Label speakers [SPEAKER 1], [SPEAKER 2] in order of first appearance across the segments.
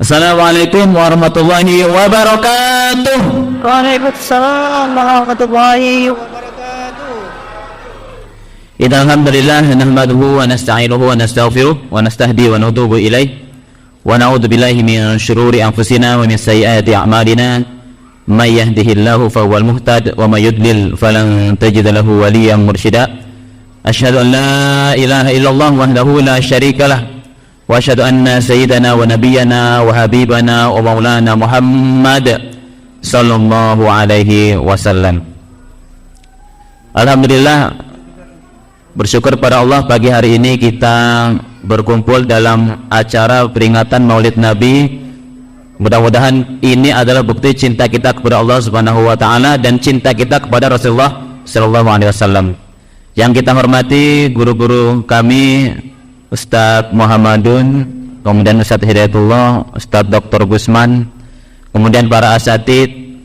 [SPEAKER 1] Assalamualaikum warahmatullahi wabarakatuh.
[SPEAKER 2] Waalaikumsalam warahmatullahi wabarakatuh.
[SPEAKER 1] Innal hamdalillah nahmaduhu wa nasta'inuhu wa nastaghfiruh wa nastahdi wa natubu ilaih wa na'udzu billahi min syururi anfusina wa min sayyiati a'malina may yahdihillahu fahuwal muhtad wa may yudlil falan tajid lahu waliyyan mursyida. Asyhadu an la ilaha illallah wahdahu la syarikalah wa asyhadu anna sayyidana wa nabiyyana wa habibana wa maulana Muhammad sallallahu alaihi wasallam. Alhamdulillah, bersyukur pada Allah, pagi hari ini kita berkumpul dalam acara peringatan Maulid Nabi. Mudah-mudahan ini adalah bukti cinta kita kepada Allah Subhanahu wa taala dan cinta kita kepada Rasulullah sallallahu alaihi wasallam. Yang kita hormati guru-guru kami, Ustadz Muhammadun, kemudian Ustadz Hidayatullah, Ustadz Dr. Gusman, kemudian para asatid,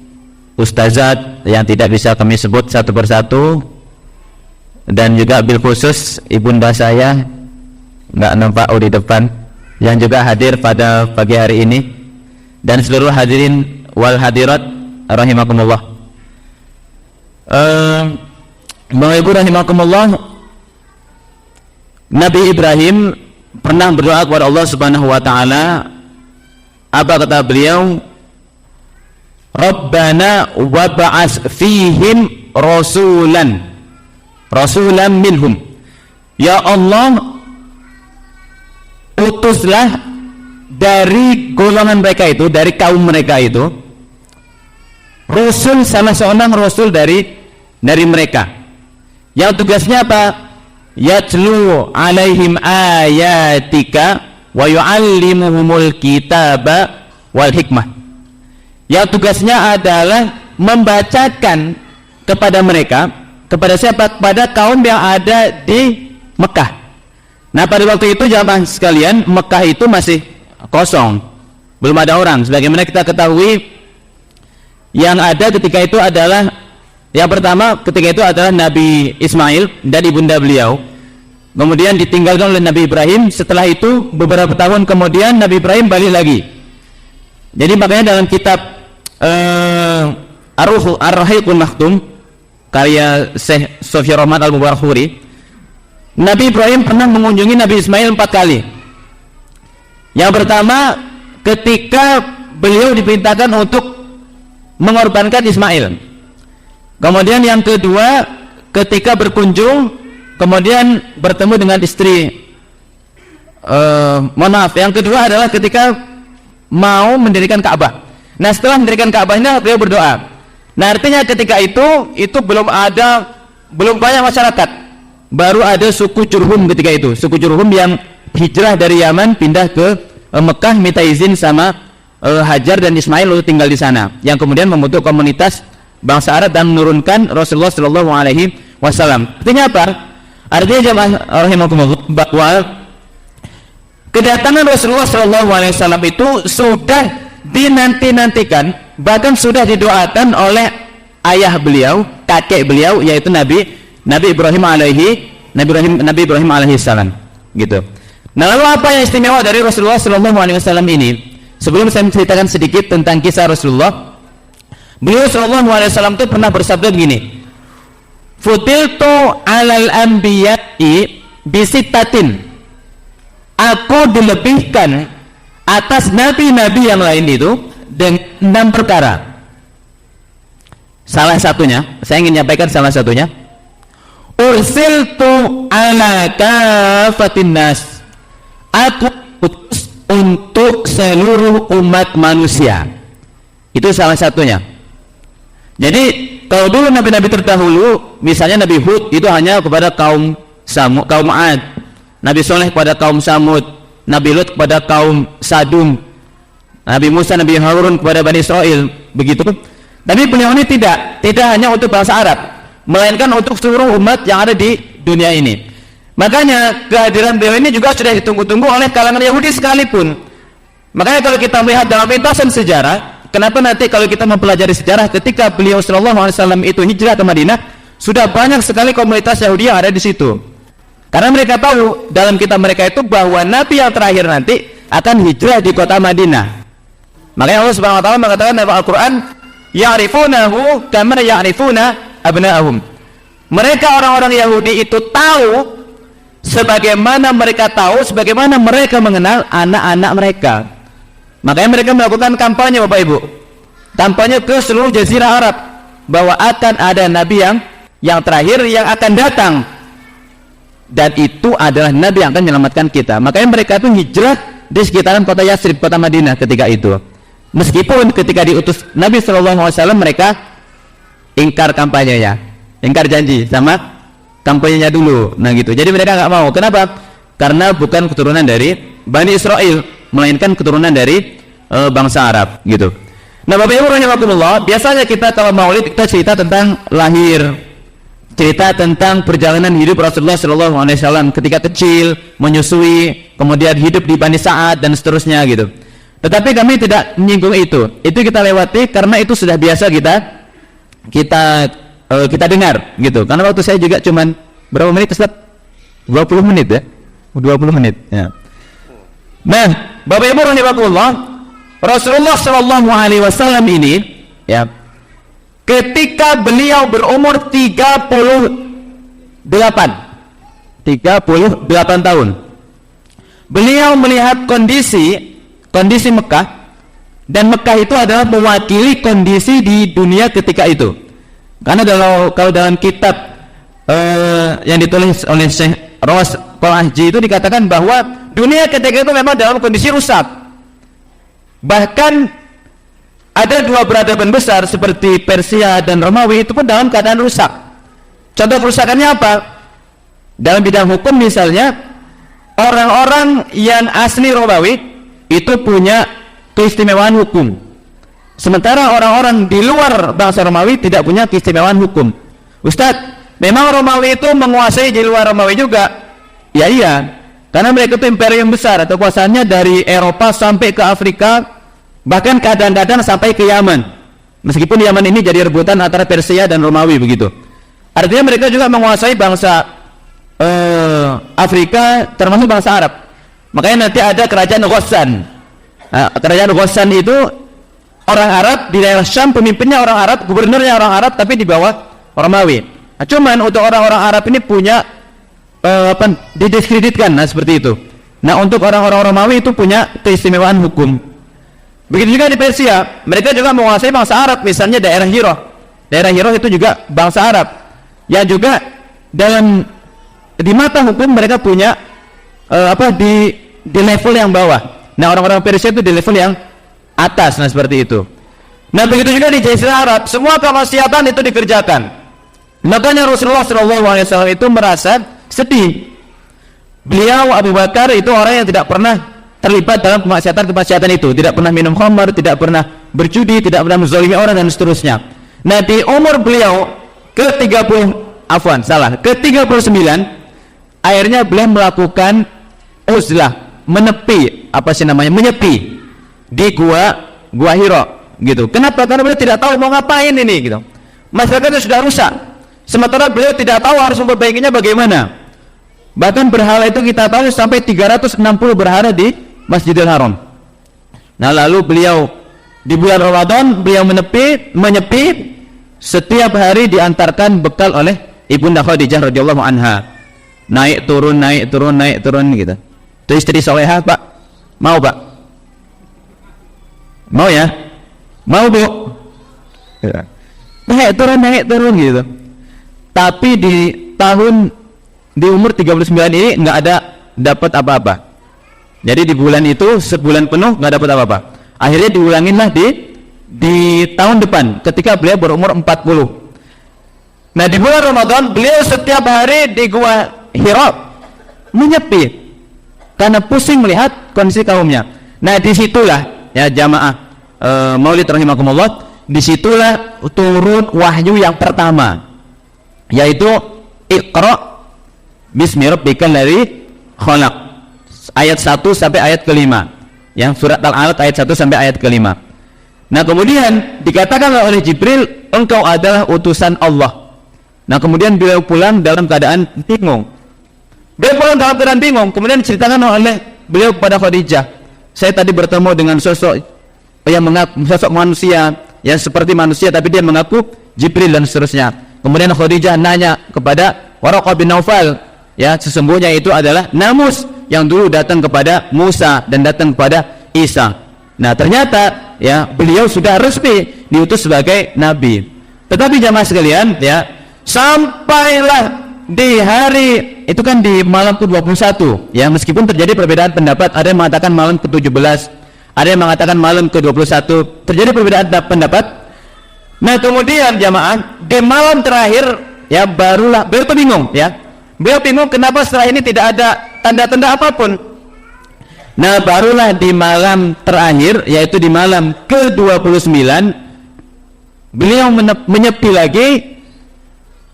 [SPEAKER 1] ustazat yang tidak bisa kami sebut satu persatu, dan juga bil khusus ibunda saya, nggak nampak di depan, yang juga hadir pada pagi hari ini, dan seluruh hadirin wal hadirat rahimakumullah. Bapak Ibu rahimakumullah, Nabi Ibrahim pernah berdoa kepada Allah Subhanahu wa taala. Apa kata beliau? Rabbana wab'ats fihim rasulan minhum. Ya Allah, utuslah dari golongan mereka itu, dari kaum mereka itu, rasul, salah seorang rasul dari mereka. Yang tugasnya apa? Yatlu alaihim ayatika wa yu'allimuhumul kitaba wal hikmah. Yang tugasnya adalah membacakan kepada mereka, kepada siapa? Kepada kaum yang ada di Mekah. Nah, pada waktu itu jamaah sekalian, Mekah itu masih kosong, belum ada orang. Sebagaimana kita ketahui, yang ada ketika itu adalah, yang pertama ketika itu adalah Nabi Ismail dan ibunda beliau. Kemudian ditinggalkan oleh Nabi Ibrahim. Setelah itu beberapa tahun kemudian Nabi Ibrahim balik lagi. Jadi makanya dalam kitab Ar-Rahiqul Maktum karya Syekh Sofia Rahmat Al-Mubarakfuri, Nabi Ibrahim pernah mengunjungi Nabi Ismail 4 kali. Yang pertama ketika beliau diperintahkan untuk mengorbankan Ismail. Kemudian yang kedua ketika berkunjung, kemudian bertemu dengan istri. Yang kedua adalah ketika mau mendirikan Ka'bah. Nah, setelah mendirikan Ka'bah ini beliau berdoa. Nah, artinya ketika itu belum banyak masyarakat. Baru ada suku Jurhum ketika itu. Suku Jurhum yang hijrah dari Yaman pindah ke Mekah, minta izin sama Hajar dan Ismail lalu tinggal di sana. Yang kemudian membentuk komunitas bangsa Arab dan menurunkan Rasulullah Shallallahu Alaihi Wasallam. Artinya apa? Artinya jemaah rahimakumullah, bahwa kedatangan Rasulullah Shallallahu Alaihi Wasallam itu sudah dinanti-nantikan, bahkan sudah didoakan oleh ayah beliau, kakek beliau, yaitu Nabi Ibrahim alaihi salam. Gitu. Nah, lalu apa yang istimewa dari Rasulullah Shallallahu Alaihi Wasallam ini? Sebelum saya menceritakan sedikit tentang kisah Rasulullah, beliau Shallallahu Alaihi Wasallam itu pernah bersabda begini, futiltu alal anbiya'i bisittatin, aku dilebihkan atas nabi-nabi yang lain itu dengan 6 perkara. Salah satunya, saya ingin menyampaikan salah satunya, ursiltu ala kafatin nas, aku utus untuk seluruh umat manusia. Itu salah satunya. Jadi kalau dulu nabi-nabi terdahulu, misalnya Nabi Hud itu hanya kepada kaum Ad, Nabi Soleh kepada kaum Samud, Nabi Lut kepada kaum Sadum, Nabi Musa, Nabi Harun kepada Bani Israel, begitu. Tapi beliau ini tidak hanya untuk bangsa Arab, melainkan untuk seluruh umat yang ada di dunia ini. Makanya kehadiran beliau ini juga sudah ditunggu-tunggu oleh kalangan Yahudi sekalipun. Makanya kalau kita melihat dalam lintasan sejarah, kenapa nanti kalau kita mempelajari sejarah ketika beliau Shallallahu Alaihi Wasallam itu hijrah ke Madinah, sudah banyak sekali komunitas Yahudi yang ada di situ. Karena mereka tahu dalam kitab mereka itu bahwa Nabi yang terakhir nanti akan hijrah di kota Madinah. Makanya Allah Subhanahu wa taala mengatakan dalam Al-Qur'an, ya'rifunahu kama ya'rifuna abna'ahum. Mereka orang-orang Yahudi itu tahu sebagaimana mereka mengenal anak-anak mereka. Makanya mereka melakukan kampanye, Bapak Ibu. Kampanye ke seluruh jazirah Arab bahwa akan ada nabi yang terakhir yang akan datang. Dan itu adalah nabi yang akan menyelamatkan kita. Makanya mereka itu hijrah di sekitaran kota Yathrib, kota Madinah ketika itu. Meskipun ketika diutus Nabi SAW mereka ingkar kampanyenya, ingkar janji sama kampanyenya dulu. Nah gitu. Jadi mereka nggak mau. Kenapa? Karena bukan keturunan dari Bani Israel, melainkan keturunan dari bangsa Arab gitu. Nah Bapak Ibu rahimakumullah, biasanya kita kalau maulid kita cerita tentang lahir, cerita tentang perjalanan hidup Rasulullah SAW ketika kecil, menyusui, kemudian hidup di Bani Sa'ad dan seterusnya gitu. Tetapi kami tidak menyinggung itu kita lewati karena itu sudah biasa kita dengar gitu. Karena waktu saya juga cuman berapa menit Ustaz? 20 menit ya. 20 menit ya. Nah, Bapak Ibu rahimakumullah, Rasulullah SAW ini ya, ketika beliau berumur 38 tahun, beliau melihat kondisi Mekah, dan Mekah itu adalah mewakili kondisi di dunia ketika itu. Karena kalau dalam kitab yang ditulis oleh Syekh Ros Qal-Ahji itu dikatakan bahwa dunia ketika itu memang dalam kondisi rusak. Bahkan ada dua peradaban besar seperti Persia dan Romawi itu pun dalam keadaan rusak. Contoh kerusakannya apa? Dalam bidang hukum misalnya, orang-orang yang asli Romawi itu punya keistimewaan hukum, sementara orang-orang di luar bangsa Romawi tidak punya keistimewaan hukum. Ustadz, memang Romawi itu menguasai di luar Romawi juga? Ya iya, karena mereka itu imperium besar atau kuasanya dari Eropa sampai ke Afrika, bahkan kadang-kadang sampai ke Yaman. Meskipun Yaman ini jadi rebutan antara Persia dan Romawi begitu. Artinya mereka juga menguasai bangsa Afrika termasuk bangsa Arab. Makanya nanti ada kerajaan Ghassan. Nah, kerajaan Ghassan itu orang Arab di daerah Syam, pemimpinnya orang Arab, gubernurnya orang Arab, tapi di bawah Romawi. Nah, cuman untuk orang-orang Arab ini punya didiskreditkan, nah seperti itu. Nah untuk orang-orang Romawi itu punya keistimewaan hukum. Begitu juga di Persia, mereka juga menguasai bangsa Arab, misalnya daerah Hiro. Daerah Hiro itu juga bangsa Arab. Ya juga di mata hukum mereka punya di level yang bawah. Nah orang-orang Persia itu di level yang atas, nah seperti itu. Nah begitu juga di Jazirah Arab, semua kemaksiatan itu dikerjakan. Makanya Rasulullah SAW itu merasa sedih. Beliau Abu Bakar itu orang yang tidak pernah terlibat dalam kemaksiatan itu, tidak pernah minum khamar, tidak pernah berjudi, tidak pernah menzalimi orang dan seterusnya. Nah di umur beliau ke-39 akhirnya beliau melakukan uzlah, menyepi di gua Hiro gitu. Kenapa? Karena beliau tidak tahu mau ngapain ini gitu. Masyarakatnya sudah rusak, sementara beliau tidak tahu harus memperbaikinya bagaimana. Bahkan berhala itu kita tahu sampai 360 berhala di Masjidil Haram. Nah lalu beliau di bulan Ramadan beliau menyepi, setiap hari diantarkan bekal oleh Ibunda Khadijah radhiyallahu anha. Naik turun gitu. Itu istri solehah, Pak. Mau, Pak? Mau ya? Mau, Bu? Naik turun gitu. Tapi di umur 39 ini nggak ada dapat apa-apa. Jadi di bulan itu sebulan penuh nggak dapat apa-apa. Akhirnya diulanginlah di tahun depan ketika beliau berumur 40. Nah di bulan Ramadan beliau setiap hari di gua Hiro menyepi karena pusing melihat kondisi kaumnya. Nah disitulah ya jamaah Maulid rahimakumullah, disitulah turun wahyu yang pertama, yaitu Iqra bismi rabbikal ladzi khalaq, ayat 1 sampai ayat ke-5, yang surat Al-Alaq ayat 1 sampai ayat ke-5. Nah kemudian dikatakan oleh Jibril, engkau adalah utusan Allah. Nah kemudian beliau pulang dalam keadaan bingung. Kemudian diceritakan oleh beliau kepada Khadijah, saya tadi bertemu dengan sosok yang mengaku sosok manusia yang seperti manusia tapi dia mengaku Jibril dan seterusnya. Kemudian Khadijah nanya kepada Waraqah bin Naufal, ya sesungguhnya itu adalah namus yang dulu datang kepada Musa dan datang kepada Isa. Nah ternyata ya beliau sudah resmi diutus sebagai nabi. Tetapi jamaah sekalian, ya sampailah di hari itu kan di malam ke-21, ya meskipun terjadi perbedaan pendapat, ada yang mengatakan malam ke-17, ada yang mengatakan malam ke-21, terjadi perbedaan pendapat. Nah kemudian jamaah di malam terakhir ya barulah beliau bingung, ya beliau bingung kenapa setelah ini tidak ada tanda-tanda apapun. Nah barulah di malam terakhir, yaitu di malam ke-29, beliau menyepi lagi.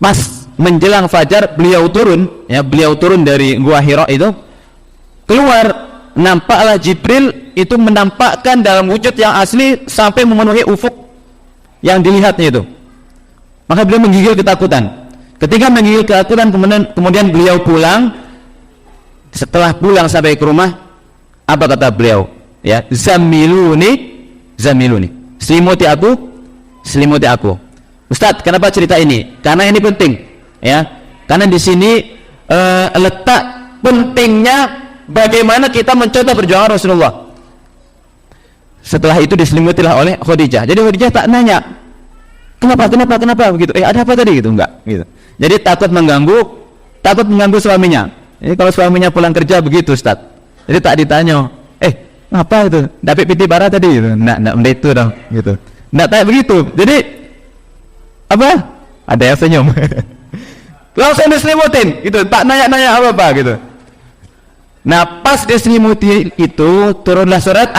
[SPEAKER 1] Pas menjelang fajar beliau turun, ya beliau turun dari Gua Hira itu, keluar, nampaklah Jibril itu menampakkan dalam wujud yang asli sampai memenuhi ufuk yang dilihatnya itu. Maka beliau menggigil ketakutan. Ketika menggigil ketakutan, kemudian beliau pulang. Setelah pulang sampai ke rumah, apa kata beliau? Ya, zamiluni, selimuti aku. Ustadz, kenapa cerita ini? Karena ini penting, ya. Karena di sini letak pentingnya bagaimana kita mencontoh perjuangan Rasulullah. Setelah itu diselimutilah oleh Khadijah. Jadi Khadijah tak nanya, kenapa begitu? Ada apa tadi gitu? Enggak, gitu. Jadi takut mengganggu suaminya. Ini kalau suaminya pulang kerja begitu, Ustaz. Jadi tak ditanya, apa itu? Dapat piti bara tadi gitu. Enggak itu dong, gitu. Enggak tanya begitu. Jadi apa? Ada yang senyum. Langsung diselimutin gitu, tak nanya-nanya apa-apa gitu. Nah, pas diselimuti itu turunlah surat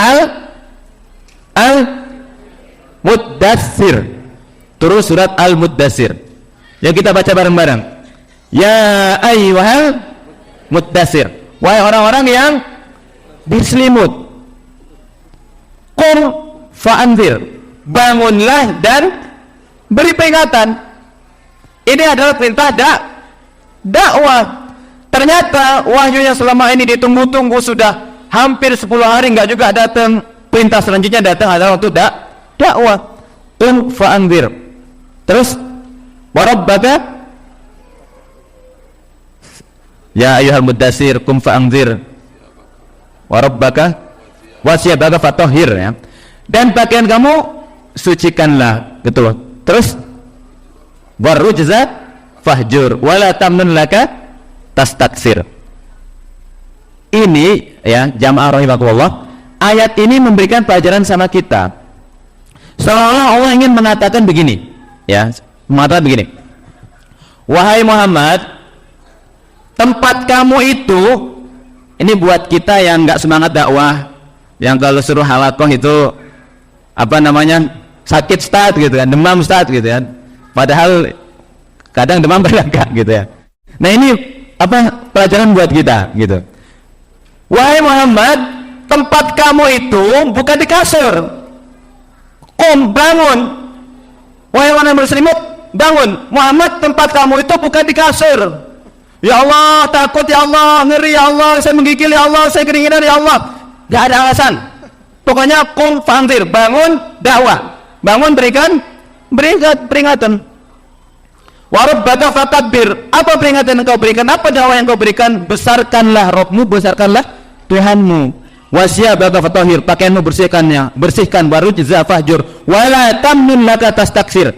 [SPEAKER 1] Al-Muddatsir. Turun surat Al-Muddatsir. Ya kita baca bareng-bareng. Ya ayyuhal muddatsir. Wahai orang-orang yang berselimut. Qum fa'anzir. Bangunlah dan beri peringatan. Ini adalah perintah dakwah. Ternyata wahyu yang selama ini ditunggu-tunggu sudah hampir 10 hari enggak juga datang. Perintah selanjutnya datang adalah untuk dakwah. Qum fa'anzir. Terus warabbaka ya ayyuhal muddatsir qum fa'anzir warabbaka wasiyabaka fatahhir, ya. Dan pakaian kamu sucikanlah, gitu. Terus warujza fahjur wala tamnun laka tastaksir. Ini ya jamaah rahimakumullah, ayat ini memberikan pelajaran sama kita. Seolah Allah ingin mengatakan begini, ya, mengatakan begini. Wahai Muhammad, tempat kamu itu, ini buat kita yang nggak semangat dakwah, yang kalau suruh halakoh itu apa namanya sakit start gitu kan, demam start gitu kan. Padahal kadang demam kadang enggak gitu ya. Nah ini apa pelajaran buat kita gitu. Wahai Muhammad, tempat kamu itu bukan di kasur. Bangun. Wahai orang yang berselimut, bangun. Muhammad, tempat kamu itu bukan di kasur. Ya Allah, takut ya Allah, ngeri ya Allah, saya menggigil ya Allah, saya keringinan ya Allah. Gak ada alasan. Pokoknya qum fa'anzir, bangun dakwah. Bangun berikan peringatan. Warabbaka fakabbir. Apa peringatan yang kau berikan? Apa dakwah yang kau berikan? Besarkanlah Rabbmu, besarkanlah Tuhanmu. Wasiyabaka fatahhir, pakaianmu bersihkan, warujza fahjur, wala tamnun laka tastaksir.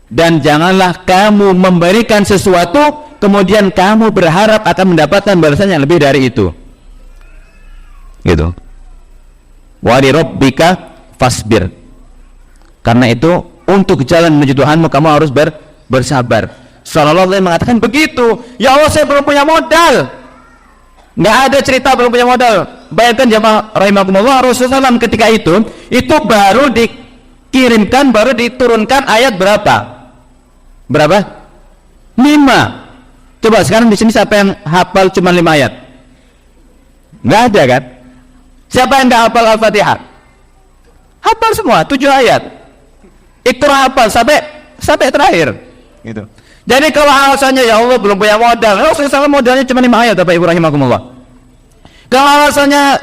[SPEAKER 1] Dan janganlah kamu memberikan sesuatu kemudian kamu berharap akan mendapatkan balasan yang lebih dari itu. Gitu. Wa li rabbika fasbir. Karena itu untuk jalan menuju Tuhanmu kamu harus bersabar. Sallallahu alaihi mengatakan begitu. Ya Allah, saya belum punya modal. Nggak ada cerita belum punya modal. Bayangkan jamaah rahimakumullah, Rasulullah SAW ketika itu baru dikirimkan, baru diturunkan ayat berapa? 5. Coba sekarang di sini siapa yang hafal cuma 5 ayat? Nggak ada kan? Siapa yang nggak hafal Al-Fatihah? Hafal semua 7 ayat. Iqra hafal sampai terakhir. Gitu. Jadi kalau alasannya ya Allah belum punya modal, Rasulullah SAW modalnya cuma 5 ayat, Bapak Ibu rahimakumullah. Kalau alasannya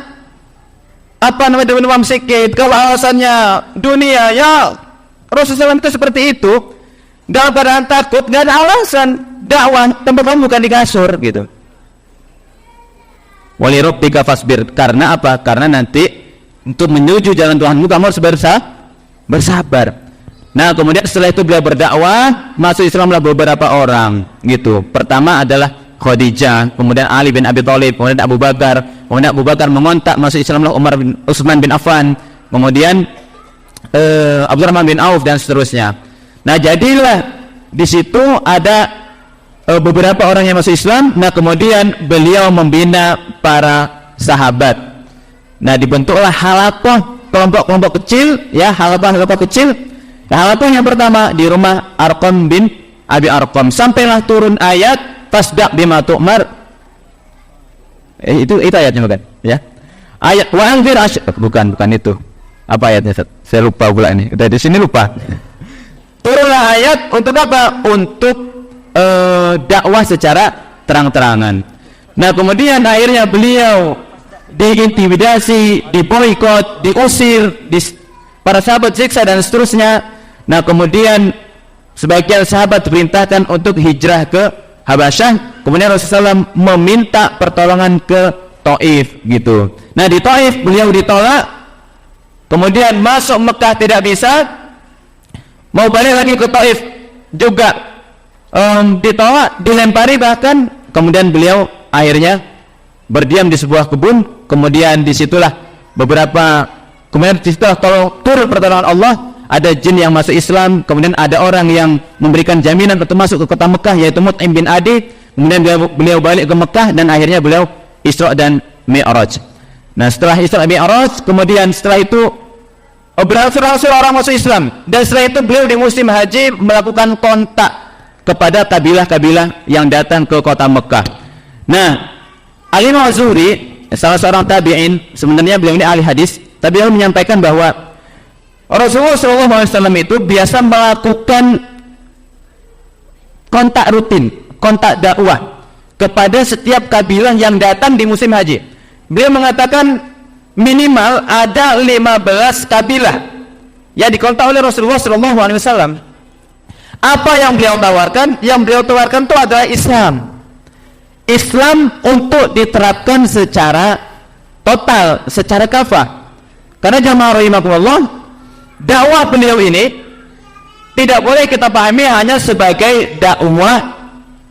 [SPEAKER 1] apa namanya demam sikit, kalau alasannya dunia, ya Rasulullah SAW itu seperti itu. Dalam keadaan takut, nggak ada alasan. Dakwah tempat kamu bukan di kasur gitu. Wali rabbika fasbir, karena apa? Karena nanti untuk menuju jalan Tuhanmu kamu harus bersabar. Nah, kemudian setelah itu beliau berdakwah, masuk Islamlah beberapa orang gitu. Pertama adalah Khadijah, kemudian Ali bin Abi Thalib, kemudian Abu Bakar. Kemudian Abu Bakar mengontak masuk Islamlah Utsman bin Affan, kemudian Abdurrahman bin Auf dan seterusnya. Nah, jadilah di situ ada beberapa orang yang masuk Islam. Nah, kemudian beliau membina para sahabat. Nah, dibentuklah halaqah, kelompok-kelompok kecil, ya, halaqah kecil. Halaqah yang pertama di rumah Arqam bin Abi Arqam, sampailah turun ayat fasda' bima tu'mar. Itu ayatnya bukan? Ya. Ayat wa anzir bukan itu. Apa ayatnya? Saya lupa pula ini. Udah di sini lupa. Turunlah ayat untuk apa? Untuk dakwah secara terang-terangan. Nah, kemudian akhirnya beliau diintimidasi, diboikot, diusir, para sahabat siksa dan seterusnya. Nah, kemudian sebagian sahabat diperintahkan untuk hijrah ke Habasyah. Kemudian Rasulullah SAW meminta pertolongan ke Taif gitu. Nah, di Taif beliau ditolak. Kemudian masuk Mekah tidak bisa. Mau balik lagi ke Taif juga ditolak, dilempari bahkan. Kemudian beliau akhirnya berdiam di sebuah kebun. Kemudian disitulah kemudian disitulah turun pertolongan Allah. Ada jin yang masuk Islam. Kemudian ada orang yang memberikan jaminan untuk masuk ke kota Mekah, yaitu Mut'im bin Adi. Kemudian beliau balik ke Mekah dan akhirnya beliau Isra dan Mi'raj. Nah, setelah Isra Mi'raj, kemudian setelah itu berangsur-angsur orang masuk Islam, dan setelah itu beliau di musim haji melakukan kontak kepada kabilah-kabilah yang datang ke kota Mekah. Nah, Al-Imam Az-Zuhri, salah seorang tabi'in, sebenarnya beliau ini ahli hadis, tapi beliau menyampaikan bahwa Rasulullah SAW itu biasa melakukan kontak rutin, kontak dakwah kepada setiap kabilah yang datang di musim haji. Beliau mengatakan minimal ada 15 kabilah yang dikontak oleh Rasulullah SAW. Apa yang beliau tawarkan? Yang beliau tawarkan itu adalah Islam. Islam untuk diterapkan secara total, secara kafah. Karena jamaah rahimakumullah, dakwah beliau ini tidak boleh kita pahami hanya sebagai dakwah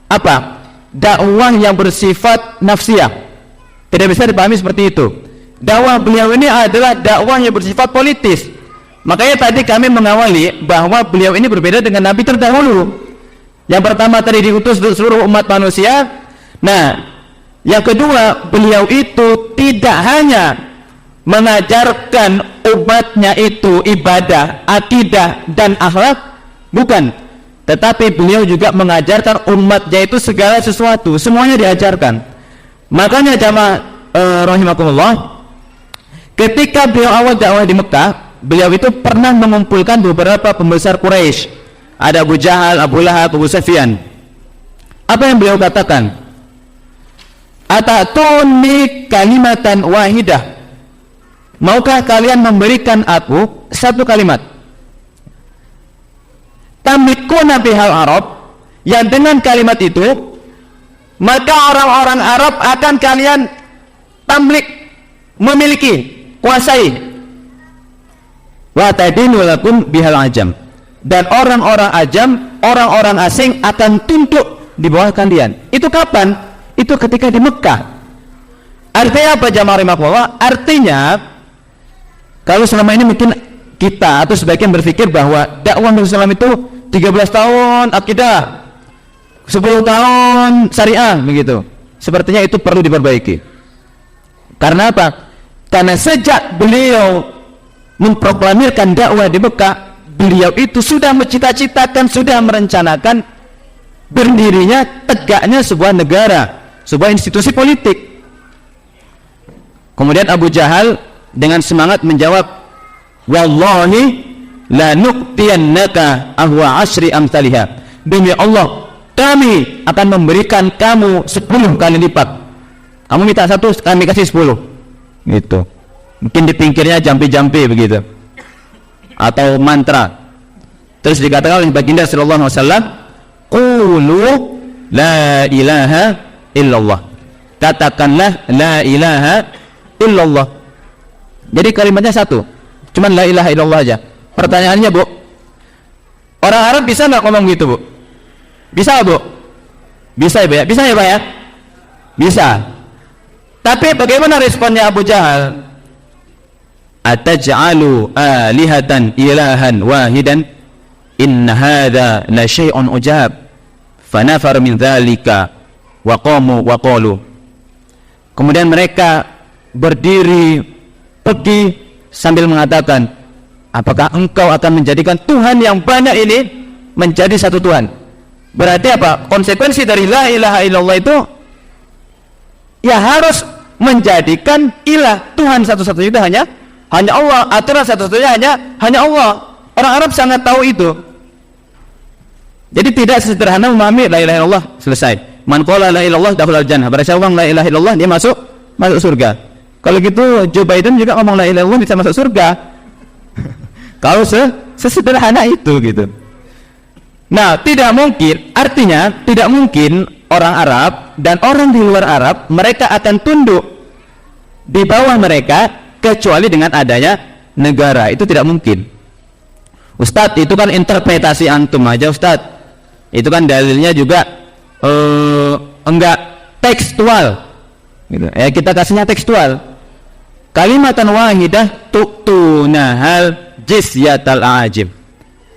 [SPEAKER 1] apa? Dakwah yang bersifat nafsiyah. Tidak bisa dipahami seperti itu. Dakwah beliau ini adalah dakwah yang bersifat politis. Makanya tadi kami mengawali bahwa beliau ini berbeda dengan nabi terdahulu. Yang pertama tadi diutus untuk seluruh umat manusia. Nah, yang kedua, beliau itu tidak hanya mengajarkan umatnya itu ibadah, akidah dan akhlak, bukan, tetapi beliau juga mengajarkan umatnya itu segala sesuatu, semuanya diajarkan. Makanya jamaah rahimakumullah, ketika beliau awal dakwah di Mekah, beliau itu pernah mengumpulkan beberapa pembesar Quraisy. Ada Abu Jahal, Abu Lahab, Abu Sufyan. Apa yang beliau katakan? Atatuni kalimatan wahidah. Maukah kalian memberikan aku satu kalimat? Tamlikuna bihal Arab, yang dengan kalimat itu maka orang-orang Arab akan kalian tamlik, memiliki, kuasai. Wa tadinu lakum bihal ajam, dan orang-orang ajam, orang-orang asing akan tunduk di bawah kalian. Itu kapan? Itu ketika di Mekah. Artinya apa jamaah rahimakumullah? Artinya kalau selama ini mungkin kita atau sebagian berpikir bahwa dakwah Nabi SAW itu 13 tahun akidah, 10 tahun syariah begitu. Sepertinya itu perlu diperbaiki. Karena apa? Karena sejak beliau memproklamirkan dakwah di Mekah, beliau itu sudah mencita-citakan, sudah merencanakan berdirinya, tegaknya sebuah negara, sebuah institusi politik. Kemudian Abu Jahal dengan semangat menjawab, wallahi la nuqtiyannaka ahwa asri amsalihha, demi Allah kami akan memberikan kamu 10 kali lipat. Kamu minta 1, kami kasih 10 gitu. Mungkin di pinggirnya jampi-jampi begitu, atau mantra. Terus dikatakan oleh baginda sallallahu alaihi wasallam, qulu la ilaha illallah. Katakanlah la ilaha illallah. Jadi kalimatnya satu, cuman la ilaha illallah aja. Pertanyaannya, Bu, orang Arab bisa nggak ngomong gitu, Bu? Bisa, Bu? Bisa ya, Bu ya? Bisa ya, Pak ya? Bisa. Tapi bagaimana responnya Abu Jahal? Ataj'alu alihatan ilahan wahidan inna hadha la syai'un ujab fanafar min dzalika wa qamu wa qalu. Kemudian mereka berdiri pergi sambil mengatakan, apakah engkau akan menjadikan Tuhan yang banyak ini menjadi satu Tuhan? Berarti apa? Konsekuensi dari la ilaha illallah itu ya harus menjadikan ilah Tuhan satu-satunya itu hanya Allah, aturan satu-satunya hanya Allah. Orang Arab sangat tahu itu. Jadi tidak sederhana memahami la ilaha illallah selesai. Man qala la ilaha illallah dakhulal jannah. Barang siapa la ilaha illallah dia masuk surga. Kalau gitu Joe Biden juga ngomong la ilaha illallah bisa masuk surga. Kalau sesederhana itu gitu. Nah, tidak mungkin, artinya tidak mungkin orang Arab dan orang di luar Arab mereka akan tunduk di bawah mereka kecuali dengan adanya negara. Itu tidak mungkin. Ustadz, itu kan interpretasi antum aja, Ustadz. Itu kan dalilnya juga enggak tekstual gitu. Ya, kita kasihnya tekstual. Kalimatan wahidah tu'tunahal jizyatal ajim.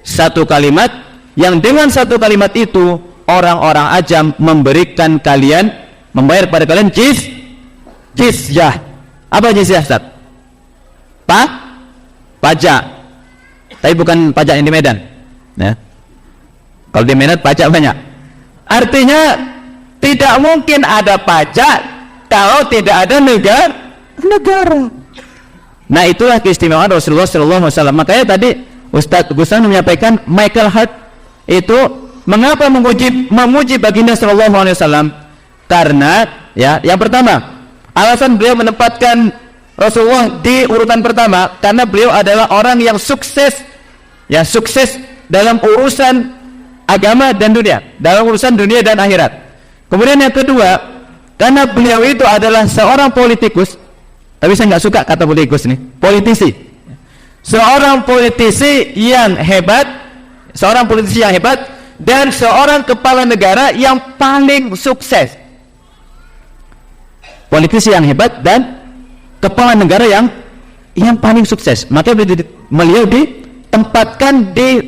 [SPEAKER 1] Satu kalimat yang dengan satu kalimat itu orang-orang ajam memberikan kalian, membayar pada kalian jizyah. Apa jizyah, Ustaz? Pajak. Tapi bukan pajak yang di Medan ya. Kalau di Medan pajak banyak. Artinya tidak mungkin ada pajak kalau tidak ada negara. Nah, itulah keistimewaan Rasulullah SAW. Makanya tadi Ustadz Gusman menyampaikan Michael Hart itu mengapa memuji baginda SAW? Karena ya, yang pertama, alasan beliau menempatkan Rasulullah di urutan pertama karena beliau adalah orang yang sukses dalam urusan agama dan dunia, dalam urusan dunia dan akhirat. Kemudian yang kedua, karena beliau itu adalah seorang politikus, tapi saya nggak suka kata politikus nih, politisi. Seorang politisi yang hebat, dan seorang kepala negara yang paling sukses. Politisi yang hebat dan kepala negara yang paling sukses. Maka beliau ditempatkan di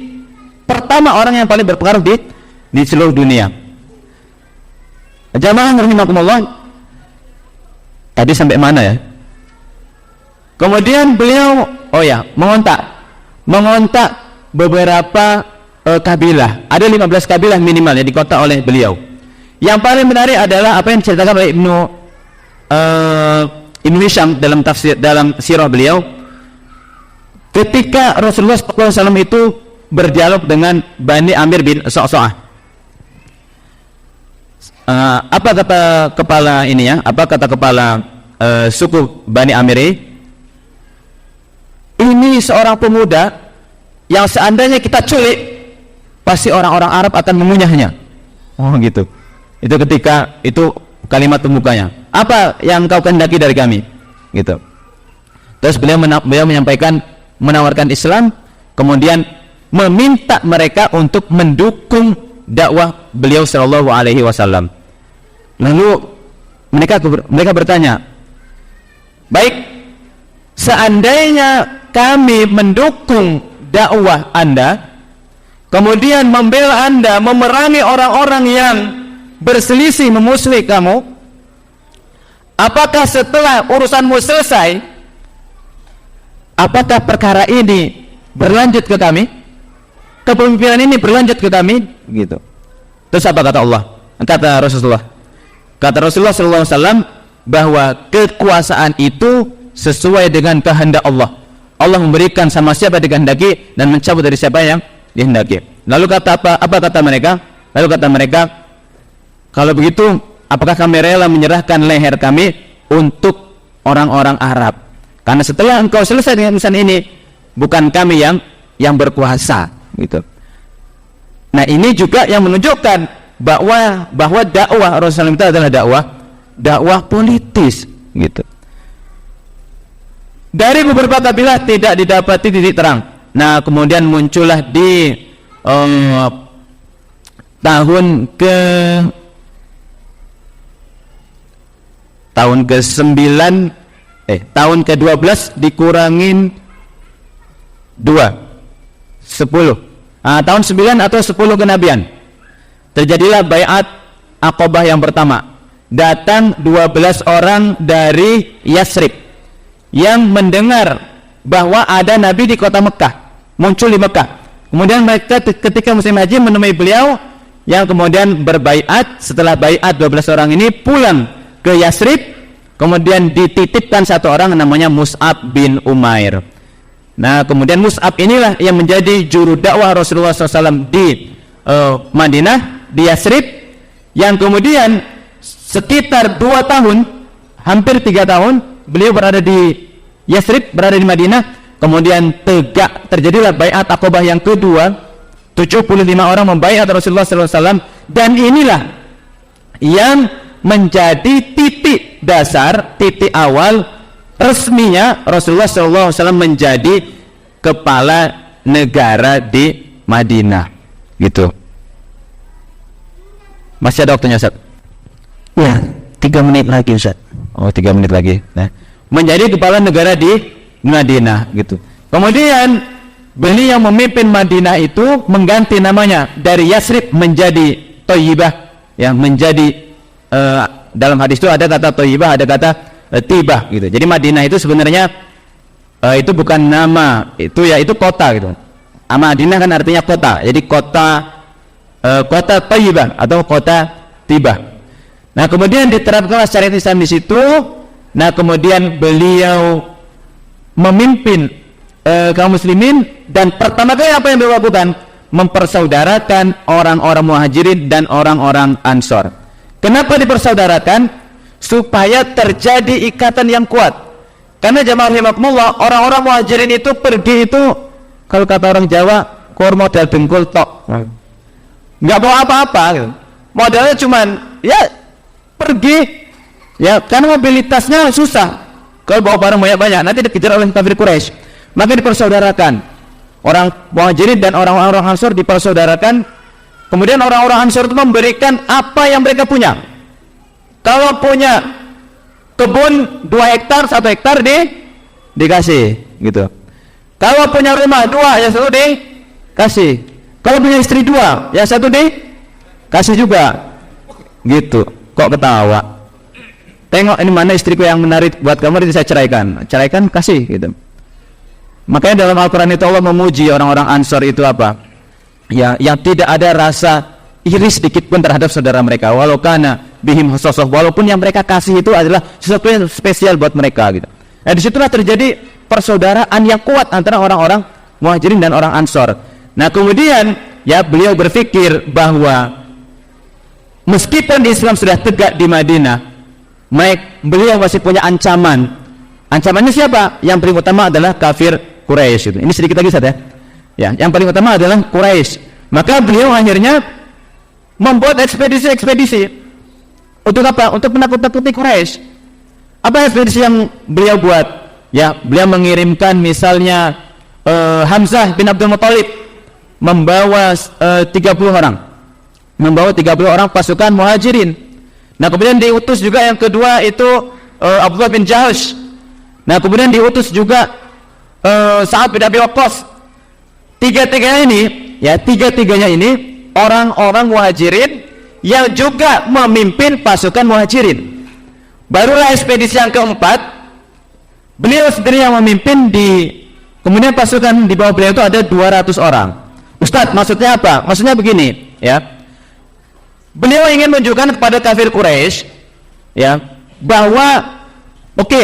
[SPEAKER 1] pertama orang yang paling berpengaruh di seluruh dunia. Jamaah rahimakumullah. Tadi sampai mana ya? Kemudian beliau mengontak beberapa kabilah. Ada 15 kabilah minimal yang dikontak oleh beliau. Yang paling menarik adalah apa yang diceritakan oleh Ibnu Hisham dalam sirah beliau, ketika Rasulullah SAW itu berdialog dengan Bani Amir bin Sa'sa'ah. Apa kata kepala ini ya? Apa kata kepala suku Bani Amir ini? Seorang pemuda yang seandainya kita culik, pasti orang-orang Arab akan mengunyahnya. Oh gitu. Itu ketika itu kalimat pembukanya. Apa yang kau kehendaki dari kami? Gitu. Terus beliau menyampaikan, menawarkan Islam, kemudian meminta mereka untuk mendukung dakwah beliau sallallahu alaihi wasallam. Lalu mereka bertanya, baik, seandainya kami mendukung dakwah Anda, kemudian membela Anda, memerangi orang-orang yang berselisih memusuhi kamu, apakah setelah urusanmu selesai, apakah perkara ini berlanjut ke kami? Kepemimpinan ini berlanjut ke kami? Gitu. Terus apa kata Allah? Kata Rasulullah. Kata Rasulullah SAW bahwa kekuasaan itu sesuai dengan kehendak Allah. Allah memberikan sama siapa dikehendaki dan mencabut dari siapa yang dihendaki. Lalu kata apa kata mereka? Lalu kata mereka, kalau begitu apakah kami rela menyerahkan leher kami untuk orang-orang Arab? Karena setelah engkau selesai dengan urusan ini, bukan kami yang berkuasa, gitu. Nah, ini juga yang menunjukkan bahwa dakwah Rasulullah itu adalah dakwah politis, gitu. Dari beberapa kabilah tidak didapati titik terang. Nah, kemudian muncullah di tahun ke-12 dikurangin 2 10 tahun 9 atau 10 kenabian terjadilah baiat Aqabah yang pertama. Datang 12 orang dari Yasrib yang mendengar bahwa ada Nabi di kota Mekah, muncul di Mekah. Kemudian mereka ketika musim haji menemui beliau, yang kemudian berbaiat. Setelah baiat 12 orang ini pulang ke Yasrib, kemudian dititipkan satu orang namanya Mus'ab bin Umair. Nah, kemudian Mus'ab inilah yang menjadi juru dakwah Rasulullah SAW di Madinah, di Yasrib, yang kemudian sekitar 2 tahun, hampir 3 tahun beliau berada di Yasrib, berada di Madinah. Kemudian terjadilah baiat Aqabah yang kedua. 75 orang membaiat Rasulullah SAW, dan inilah yang menjadi titik dasar, titik awal resminya Rasulullah SAW menjadi kepala negara di Madinah, gitu. Masih ada waktunya, Ustaz?
[SPEAKER 2] Ya, 3 menit lagi, Ustaz.
[SPEAKER 1] Oh, 3 menit lagi. Nah, menjadi kepala negara di Madinah, gitu. Kemudian beliau memimpin Madinah itu mengganti namanya dari Yasrib menjadi Thayyibah, ya, menjadi dalam hadis itu ada kata Thayyibah, ada kata Tibah, gitu. Jadi Madinah itu sebenarnya itu bukan nama, itu kota, gitu. Madinah kan artinya kota. Jadi kota Thayyibah atau kota Tibah. Nah, kemudian diterapkan syariat Islam di situ. Nah, kemudian beliau memimpin kaum muslimin, dan pertama kali apa yang beliau lakukan? Mempersaudarakan orang-orang Muhajirin dan orang-orang Ansor. Kenapa dipersaudarakan? Supaya terjadi ikatan yang kuat. Karena jamaah rahimakumullah, orang-orang Muhajirin itu pergi itu, kalau kata orang Jawa, kor modal dengkul tok, nggak bawa apa-apa, gitu. Modalnya cuman ya pergi, ya, karena mobilitasnya susah. Kalau bawa barang banyak-banyak nanti dikejar oleh kafir Quraisy. Maka dipersaudarakan, orang Muhajirin dan orang-orang Ansor dipersaudarakan. Kemudian orang-orang Ansor itu memberikan apa yang mereka punya. Kalau punya kebun 2 hektar, 1 hektar dikasih, gitu. Kalau punya rumah 2, yang 1 dikasih. Kalau punya istri 2, yang 1 dikasih juga, gitu. Kok ketawa? Tengok ini mana istriku yang menarik buat kamu, nanti saya ceraikan, kasih, gitu. Makanya dalam Al-Quran itu Allah memuji orang-orang Ansor itu apa? Ya, yang tidak ada rasa iri sedikit pun terhadap saudara mereka. Walau kana bihim khususah, walaupun yang mereka kasih itu adalah sesuatu yang spesial buat mereka, gitu. Nah, disitulah terjadi persaudaraan yang kuat antara orang-orang Muhajirin dan orang Ansor. Nah, kemudian ya beliau berpikir bahwa meskipun di Islam sudah tegak di Madinah, beliau masih punya ancaman. Ancamannya siapa? Yang paling utama adalah kafir Quraisy itu. Ini sedikit lagi saja. Ya, yang paling utama adalah Quraisy. Maka beliau akhirnya membuat ekspedisi untuk apa? Untuk menakut-nakuti Quraisy. Apa ekspedisi yang beliau buat? Ya, beliau mengirimkan misalnya Hamzah bin Abdul Muthalib membawa 30 orang. Membawa 30 orang pasukan Muhajirin. Nah, kemudian diutus juga yang kedua itu Abdullah bin Jahash. Nah, kemudian diutus juga Sa'ad bin Abi Waqqas. Tiga-tiganya ini orang-orang Muhajirin yang juga memimpin pasukan Muhajirin. Barulah ekspedisi yang keempat, beliau sendiri yang memimpin, kemudian pasukan di bawah beliau itu ada 200 orang. Ustadz, maksudnya apa? Maksudnya begini, ya. Beliau ingin menunjukkan kepada kafir Quraisy, ya, bahwa oke,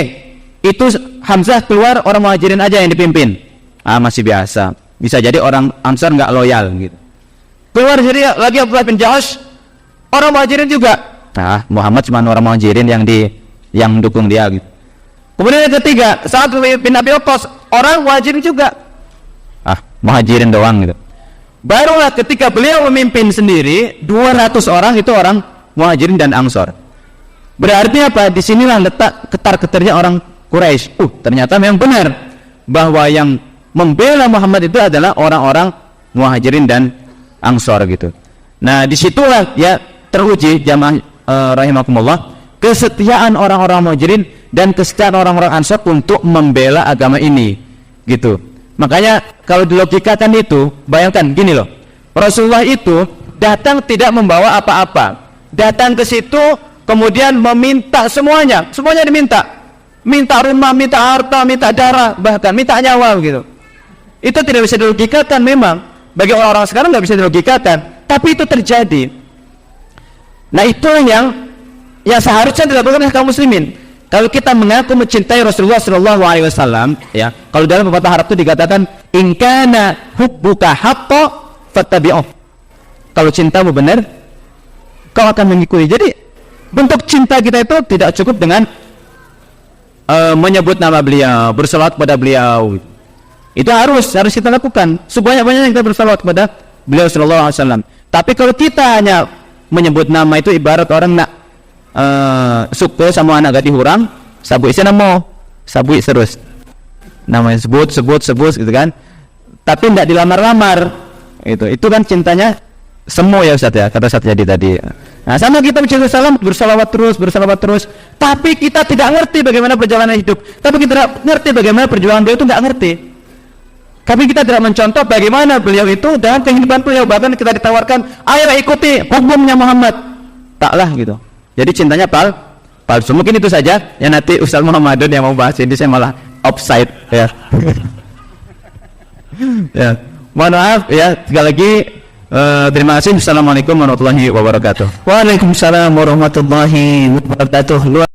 [SPEAKER 1] itu Hamzah keluar, orang Muhajirin aja yang dipimpin. Masih biasa. Bisa jadi orang Ansar nggak loyal, gitu. Keluar jadi lagi Abdullah bin Jahash, orang Muhajirin juga. Muhammad cuma orang Muhajirin yang mendukung dia, gitu. Kemudian yang ketiga, Sa'ad bin Abi Waqqas, orang Muhajirin juga. Muhajirin doang gitu. Barulah ketika beliau memimpin sendiri 200 orang itu orang Muhajirin dan Ansor. Berarti apa? Disinilah letak ketar-ketarnya orang Quraisy. Ternyata memang benar bahwa yang membela Muhammad itu adalah orang-orang Muhajirin dan Ansor gitu. Nah, disitulah ya teruji jamaah rahimakumullah kesetiaan orang-orang Muhajirin dan kesetiaan orang-orang Ansor untuk membela agama ini gitu. Makanya kalau dilogikakan itu, bayangkan gini loh, Rasulullah itu datang tidak membawa apa-apa, datang ke situ kemudian meminta semuanya diminta, minta rumah, minta harta, minta darah, bahkan minta nyawa gitu. Itu tidak bisa dilogikakan memang, bagi orang-orang sekarang nggak bisa dilogikakan, tapi itu terjadi. Nah, itu yang seharusnya dilakukan oleh kaum muslimin. Kalau kita mengaku mencintai Rasulullah Shallallahu Alaihi Wasallam, ya, kalau dalam pepatah Arab itu dikatakan, in kana hubbuka haqqo fattabi'uh. Kalau cintamu benar, kau akan mengikuti. Jadi bentuk cinta kita itu tidak cukup dengan menyebut nama beliau, bersalawat kepada beliau. Itu harus kita lakukan. Sebanyak-banyaknya kita bersalawat kepada beliau Shallallahu Alaihi Wasallam. Tapi kalau kita hanya menyebut nama itu ibarat orang nak suka sama anak gadis orang, sabui nama, sabui terus namanya sebut gitu kan, tapi tidak dilamar-lamar, itu kan cintanya semu ya Ustaz ya, kata Ustaz jadi tadi. Nah, sama kita mencintai salam, bersalawat terus, tapi kita tidak ngerti bagaimana perjalanan hidup, tapi kita tidak ngerti bagaimana perjuangan beliau itu, nggak ngerti. Tapi kita tidak mencontoh bagaimana beliau itu dan kehidupan beliau, bahkan kita ditawarkan, ayo ikuti hukumnya Muhammad, taklah gitu. Jadi cintanya palsu. Mungkin itu saja. Ya, nanti Ustaz Muhammadun yang mau bahas ini, saya malah offside ya. Ya, mohon maaf ya, sekali lagi terima kasih. Assalamualaikum warahmatullahi wabarakatuh.
[SPEAKER 2] Waalaikumsalam warahmatullahi wabarakatuh.